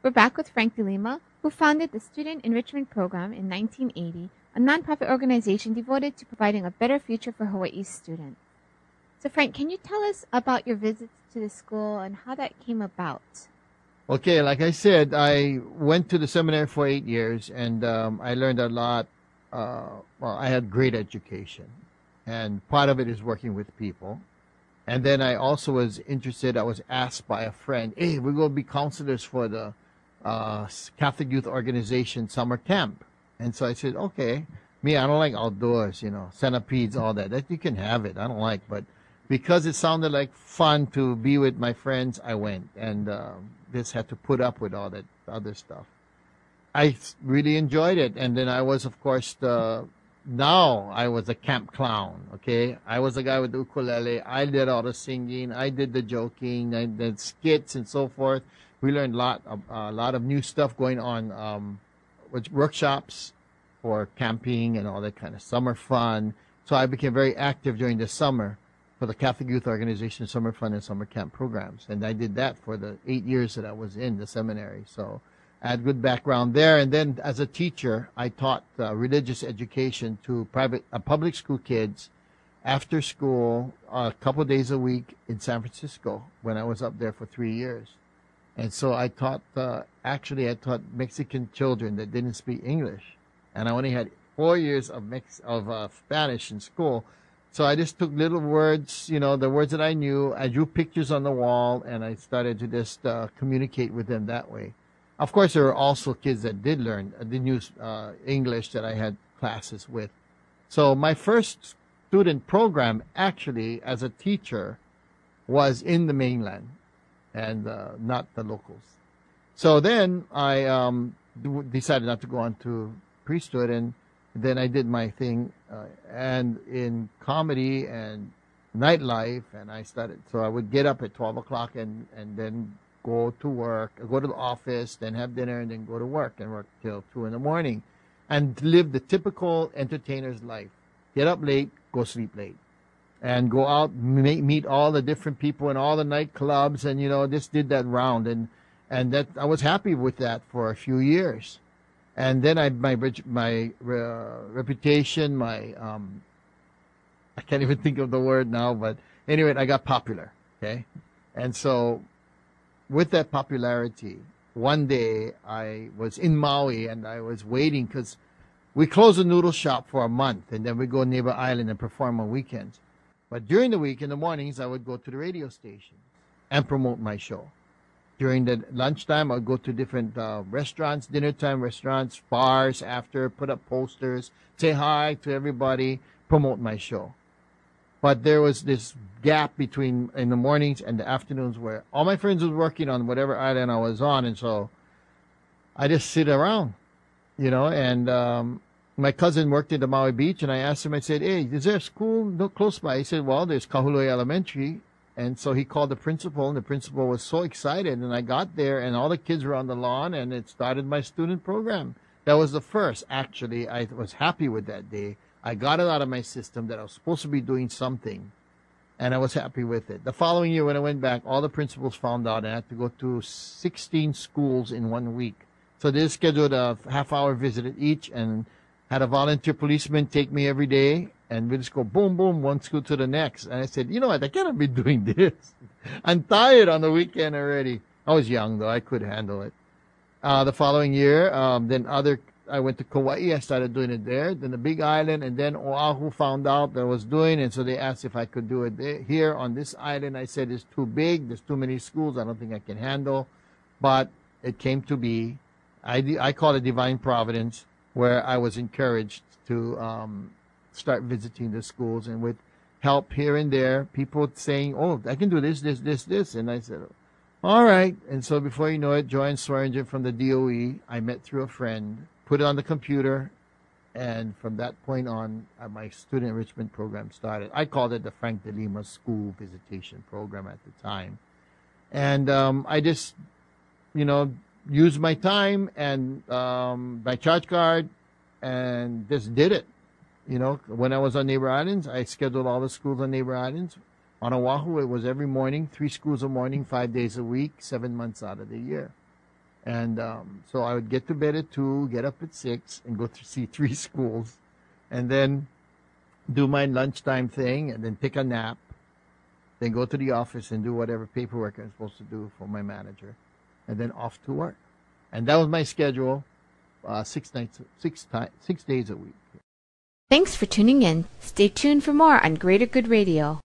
We're back with Frank de Lima, who founded the Student Enrichment Program in 1980, a nonprofit organization devoted to providing a better future for Hawaii's students. So Frank, can you tell us about your visits to the school and how that came about? Okay, like I said, I went to the seminary for 8 years, and I learned a lot. I had great education, and part of it is working with people. And then I also was interested. I was asked by a friend, "Hey, we're going to be counselors for the Catholic Youth Organization summer camp." And so I said, "Okay." Me, I don't like outdoors, centipedes, all that. That you can have it. I don't like, but because it sounded like fun to be with my friends, I went, and just had to put up with all that other stuff. I really enjoyed it, and then I was, of course, now I was a camp clown. Okay, I was the guy with the ukulele. I did all the singing. I did the joking. I did skits and so forth. We learned a lot of new stuff going on, with workshops for camping and all that kind of summer fun. So I became very active during the summer for the Catholic Youth Organization Summer Fun and Summer Camp programs. And I did that for the 8 years that I was in the seminary. So I had good background there. And then as a teacher, I taught religious education to public school kids after school a couple of days a week in San Francisco when I was up there for 3 years. And so I taught, I taught Mexican children that didn't speak English. And I only had 4 years of Spanish in school. So I just took little words, the words that I knew. I drew pictures on the wall, and I started to just communicate with them that way. Of course, there were also kids that did use English that I had classes with. So my first student program, actually, as a teacher, was in the mainland and not the locals. So then I decided not to go on to priesthood, and then I did my thing and in comedy and nightlife, and I started. So I would get up at 12 o'clock and then go to work, go to the office, then have dinner, and then go to work and work till 2 in the morning and live the typical entertainer's life. Get up late, go sleep late, and go out, meet all the different people in all the nightclubs, and, just did that round. And that I was happy with that for a few years. And then my reputation, I can't even think of the word now, but anyway, I got popular, okay? And so with that popularity, one day I was in Maui and I was waiting because we closed the noodle shop for a month, and then we go to Neighbor Island and perform on weekends. But during the week, in the mornings, I would go to the radio station and promote my show. During the lunchtime, I would go to different restaurants, dinner time restaurants, bars after, put up posters, say hi to everybody, promote my show. But there was this gap between in the mornings and the afternoons where all my friends was working on whatever island I was on, and so I just sit around, and my cousin worked at the Maui Beach, and I asked him, I said, "Hey, is there a school close by?" He said, "Well, there's Kahului Elementary." And so he called the principal, and the principal was so excited. And I got there, and all the kids were on the lawn, and it started my student program. That was the first, actually. I was happy with that day. I got it out of my system that I was supposed to be doing something, and I was happy with it. The following year, when I went back, all the principals found out, and I had to go to 16 schools in 1 week. So they scheduled a half-hour visit at each, and had a volunteer policeman take me every day. And we just go boom, boom, one school to the next. And I said, you know what, I cannot be doing this. I'm tired on the weekend already. I was young, though. I could handle it. The following year, I went to Kauai. I started doing it there. Then the Big Island. And then Oahu found out that I was doing it. And so they asked if I could do it here on this island. I said, it's too big. There's too many schools. I don't think I can handle. But it came to be. I call it divine providence, where I was encouraged to start visiting the schools, and with help here and there, people saying, "Oh, I can do this, this, this, this." And I said, "All right." And so before you know it, Joanne Swearinger from the DOE, I met through a friend, put it on the computer, and from that point on, my student enrichment program started. I called it the Frank de Lima School Visitation Program at the time. And I just, used my time and my charge card and just did it. When I was on Neighbor Islands, I scheduled all the schools on Neighbor Islands. On Oahu, it was every morning, 3 schools a morning, 5 days a week, 7 months out of the year. And so I would get to bed at 2, get up at 6, and go to see 3 schools, and then do my lunchtime thing, and then take a nap, then go to the office and do whatever paperwork I'm supposed to do for my manager, and then off to work. And that was my schedule, 6 days a week. Thanks for tuning in. Stay tuned for more on Greater Good Radio.